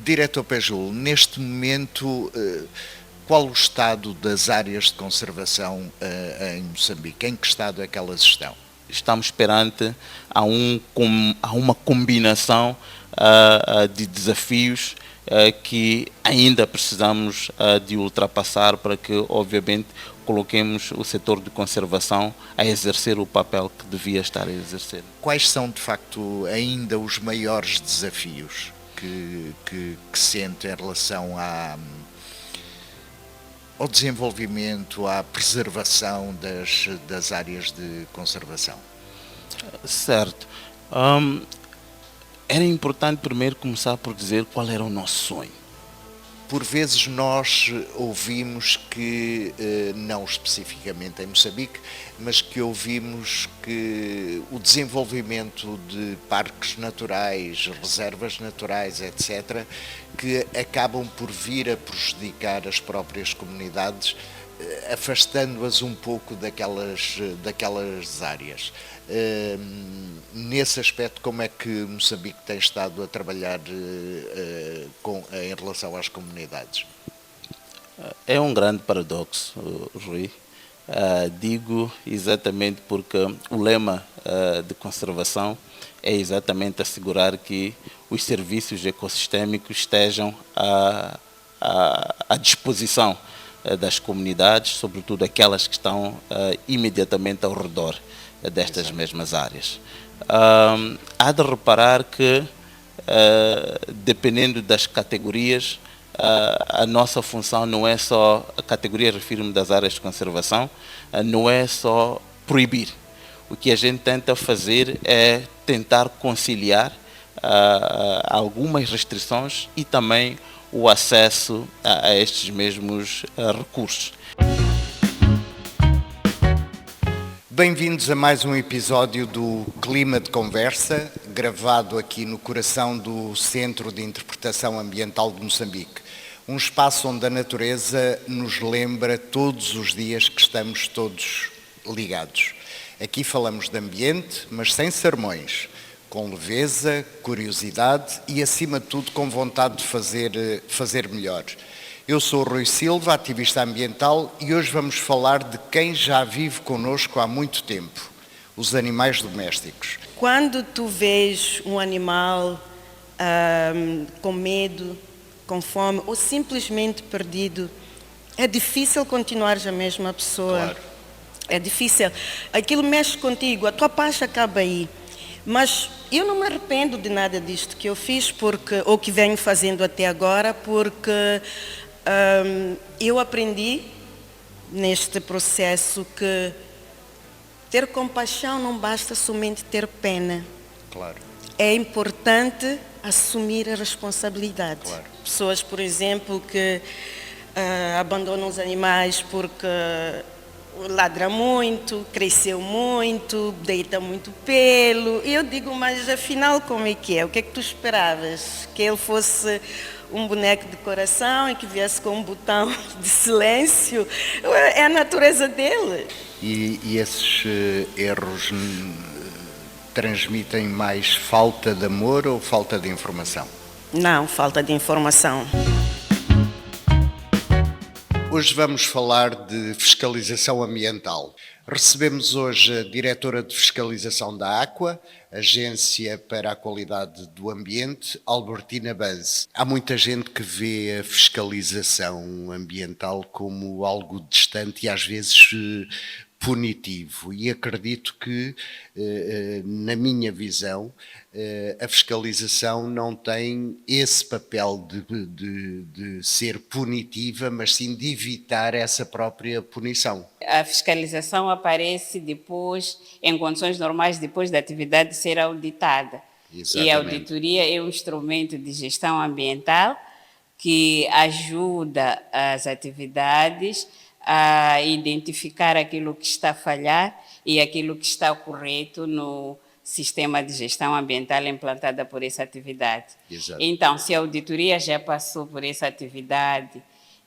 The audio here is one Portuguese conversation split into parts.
Diretor Pejul, neste momento, qual o estado das áreas de conservação em Moçambique? Em que estado é que elas estão? Estamos perante a uma combinação de desafios que ainda precisamos de ultrapassar para que, obviamente, coloquemos o setor de conservação a exercer o papel que devia estar a exercer. Quais são, de facto, ainda os maiores desafios que sente em relação ao desenvolvimento, à preservação das áreas de conservação? Certo. Era importante primeiro começar por dizer qual era o nosso sonho. Por vezes nós ouvimos que, não especificamente em Moçambique, mas que ouvimos que o desenvolvimento de parques naturais, reservas naturais, etc., que acabam por vir a prejudicar as próprias comunidades, afastando-as um pouco daquelas áreas. Nesse aspecto, como é que Moçambique tem estado a trabalhar em relação às comunidades? É um grande paradoxo, Rui. Digo exatamente porque o lema de conservação é exatamente assegurar que os serviços ecossistêmicos estejam à disposição das comunidades, sobretudo aquelas que estão imediatamente ao redor destas Exato. mesmas áreas. Há de reparar que, dependendo das categorias, a nossa função não é só, a categoria, refiro-me das áreas de conservação, não é só proibir. O que a gente tenta fazer é tentar conciliar algumas restrições e também o acesso a estes mesmos recursos. Bem-vindos a mais um episódio do Clima de Conversa, gravado aqui no coração do Centro de Interpretação Ambiental de Moçambique. Um espaço onde a natureza nos lembra todos os dias que estamos todos ligados. Aqui falamos de ambiente, mas sem sermões, com leveza, curiosidade e, acima de tudo, com vontade de fazer melhor. Eu sou o Rui Silva, ativista ambiental, e hoje vamos falar de quem já vive connosco há muito tempo, os animais domésticos. Quando tu vês um animal com medo, com fome ou simplesmente perdido, é difícil continuares a mesma pessoa. Claro. É difícil. Aquilo mexe contigo, a tua paz acaba aí. Mas eu não me arrependo de nada disto que eu fiz, ou que venho fazendo até agora, porque eu aprendi neste processo que ter compaixão não basta somente ter pena. Claro. É importante assumir a responsabilidade. Claro. Pessoas, por exemplo, que abandonam os animais porque ladra muito, cresceu muito, deita muito pelo. E eu digo, mas afinal como é que é? O que é que tu esperavas? Que ele fosse um boneco de coração e que viesse com um botão de silêncio? É a natureza dele. E esses erros transmitem mais falta de amor ou falta de informação? Não, falta de informação. Hoje vamos falar de fiscalização ambiental. Recebemos hoje a diretora de fiscalização da Aqua, Agência para a Qualidade do Ambiente, Albertina Banz. Há muita gente que vê a fiscalização ambiental como algo distante e às vezes punitivo, e acredito que, na minha visão, a fiscalização não tem esse papel de ser punitiva, mas sim de evitar essa própria punição. A fiscalização aparece depois, em condições normais, depois da atividade ser auditada. Exatamente. E a auditoria é um instrumento de gestão ambiental que ajuda as atividades a identificar aquilo que está a falhar e aquilo que está correto no sistema de gestão ambiental implantada por essa atividade. Exato. Então, se a auditoria já passou por essa atividade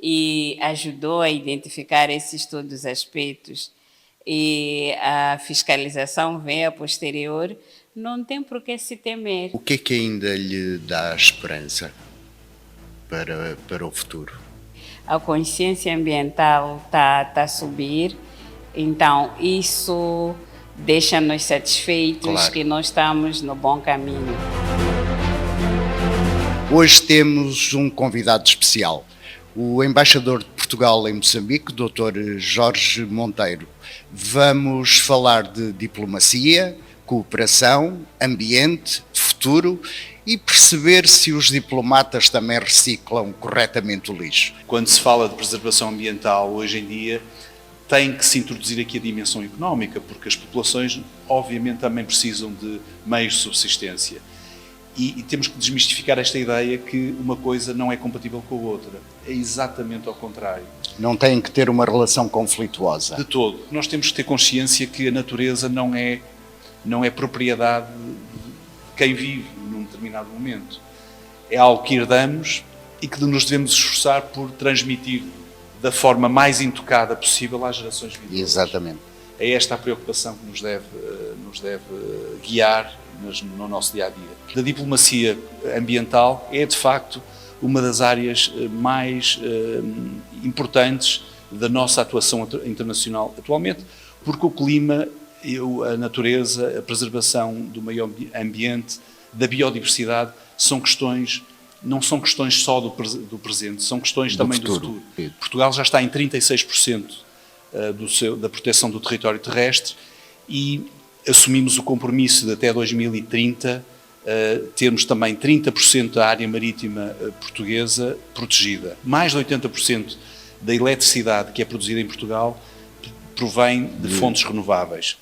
e ajudou a identificar esses todos os aspectos e a fiscalização vem a posterior, não tem por que se temer. O que é que ainda lhe dá esperança? para o futuro? A consciência ambiental está a subir, então isso deixa-nos satisfeitos, Claro. que nós estamos no bom caminho. Hoje temos um convidado especial, o embaixador de Portugal em Moçambique, Dr. Jorge Monteiro. Vamos falar de diplomacia, cooperação, ambiente, futuro e perceber se os diplomatas também reciclam corretamente o lixo. Quando se fala de preservação ambiental hoje em dia, tem que se introduzir aqui a dimensão económica, porque as populações obviamente também precisam de meios de subsistência. E temos que desmistificar esta ideia que uma coisa não é compatível com a outra. É exatamente ao contrário. Não têm que ter uma relação conflituosa. De todo. Nós temos que ter consciência que a natureza não é propriedade de quem vive num determinado momento. É algo que herdamos e que nos devemos esforçar por transmitir da forma mais intocada possível às gerações vindouras. Exatamente. É esta a preocupação que nos deve guiar no nosso dia-a-dia. A diplomacia ambiental é, de facto, uma das áreas mais importantes da nossa atuação internacional atualmente, porque o clima, a natureza, a preservação do meio ambiente, da biodiversidade, não são questões só do presente, são questões também do futuro. Portugal já está em 36% da proteção do território terrestre e assumimos o compromisso de até 2030 termos também 30% da área marítima portuguesa protegida. Mais de 80% da eletricidade que é produzida em Portugal provém de fontes renováveis.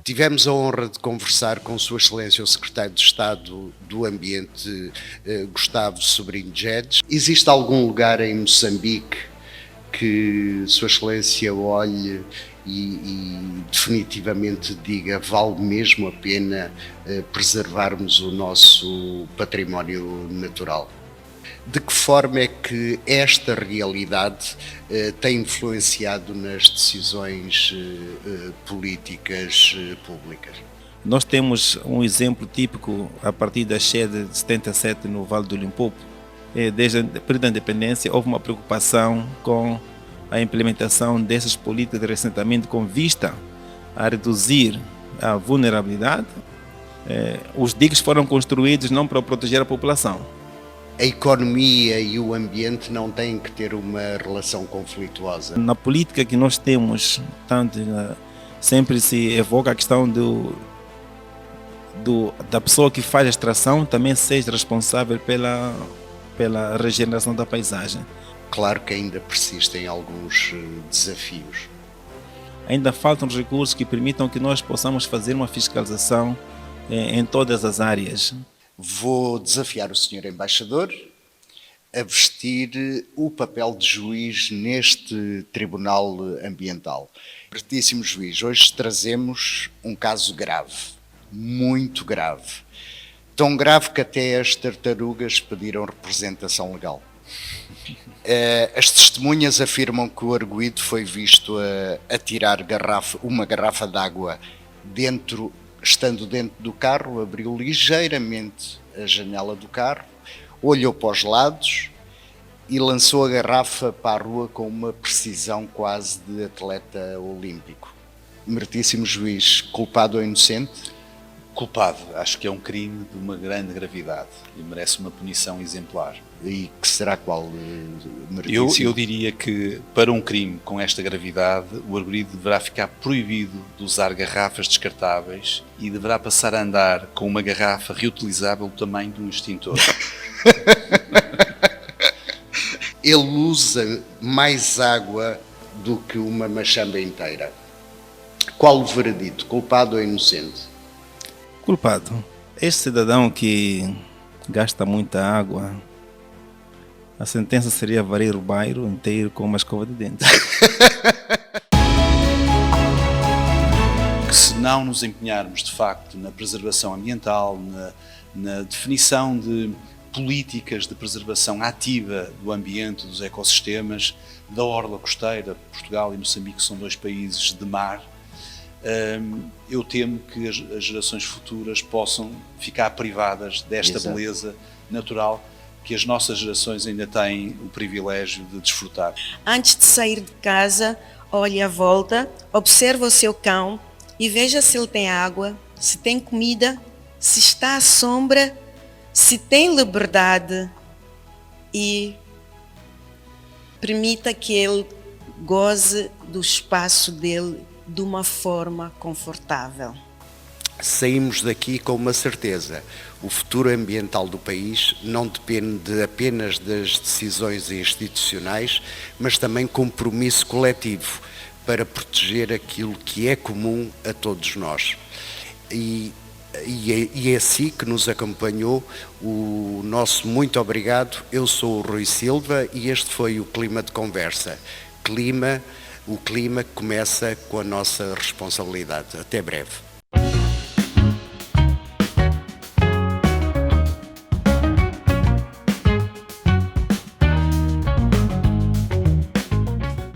Tivemos a honra de conversar com Sua Excelência o Secretário de Estado do Ambiente, Gustavo Sobrinho Guedes. Existe algum lugar em Moçambique que Sua Excelência olhe e definitivamente diga vale mesmo a pena preservarmos o nosso património natural? De que forma é que esta realidade tem influenciado nas decisões políticas públicas? Nós temos um exemplo típico a partir da cheia de 77 no Vale do Limpopo. Desde o período da independência houve uma preocupação com a implementação dessas políticas de reassentamento com vista a reduzir a vulnerabilidade. Os diques foram construídos não para proteger a população. A economia e o ambiente não têm que ter uma relação conflituosa. Na política que nós temos, sempre se evoca a questão da pessoa que faz a extração também seja responsável pela regeneração da paisagem. Claro que ainda persistem alguns desafios. Ainda faltam recursos que permitam que nós possamos fazer uma fiscalização em todas as áreas. Vou desafiar o Sr. Embaixador a vestir o papel de juiz neste Tribunal Ambiental. Excelentíssimo Juiz, hoje trazemos um caso grave, muito grave. Tão grave que até as tartarugas pediram representação legal. As testemunhas afirmam que o arguido foi visto a tirar uma garrafa de água estando dentro do carro, abriu ligeiramente a janela do carro, olhou para os lados e lançou a garrafa para a rua com uma precisão quase de atleta olímpico. Meritíssimo Juiz, culpado ou inocente? Culpado. Acho que é um crime de uma grande gravidade e merece uma punição exemplar. E que será qual, meritíssimo? Eu diria que para um crime com esta gravidade, o arguido deverá ficar proibido de usar garrafas descartáveis e deverá passar a andar com uma garrafa reutilizável do tamanho de um extintor. Ele usa mais água do que uma machamba inteira. Qual o veredito, culpado ou inocente? Culpado. Este cidadão que gasta muita água, a sentença seria varrer o bairro inteiro com uma escova de dentes. Que se não nos empenharmos de facto na preservação ambiental, na definição de políticas de preservação ativa do ambiente, dos ecossistemas, da orla costeira, Portugal e Moçambique são dois países de mar, eu temo que as gerações futuras possam ficar privadas desta beleza natural que as nossas gerações ainda têm o privilégio de desfrutar. Antes de sair de casa, olhe à volta, observe o seu cão e veja se ele tem água, se tem comida, se está à sombra, se tem liberdade e permita que ele goze do espaço dele de uma forma confortável. Saímos daqui com uma certeza: o futuro ambiental do país não depende apenas das decisões institucionais, mas também compromisso coletivo para proteger aquilo que é comum a todos nós. E é assim que nos acompanhou. O nosso muito obrigado. Eu sou o Rui Silva e este foi o Clima de Conversa. O clima começa com a nossa responsabilidade. Até breve.